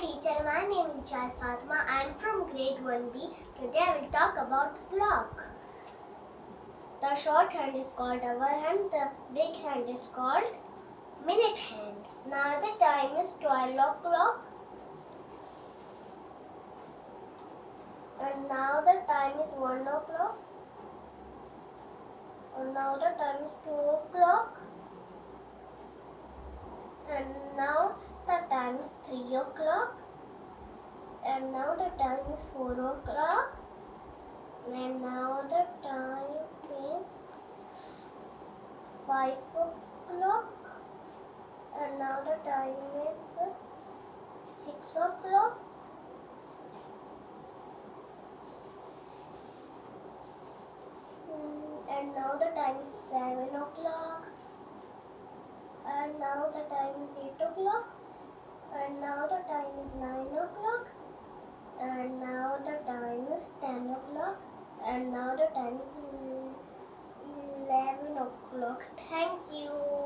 teacher, my name is Chai Fatma. I am from grade 1B. Today I will talk about clock. The short hand is called hour hand, the big hand is called minute hand. Now the time is 12 o'clock. And now the time is 1 o'clock. And now the time is 2 o'clock. And now the time is 3 o'clock. And now the time is 4 o'clock. And now the time is 5 o'clock. And now the time is 6 o'clock. And now the time is 7 o'clock. And now the time is 8 o'clock. And now the time is 9 o'clock. And now the time is 10 o'clock. And now the time is 11 o'clock. Thank you.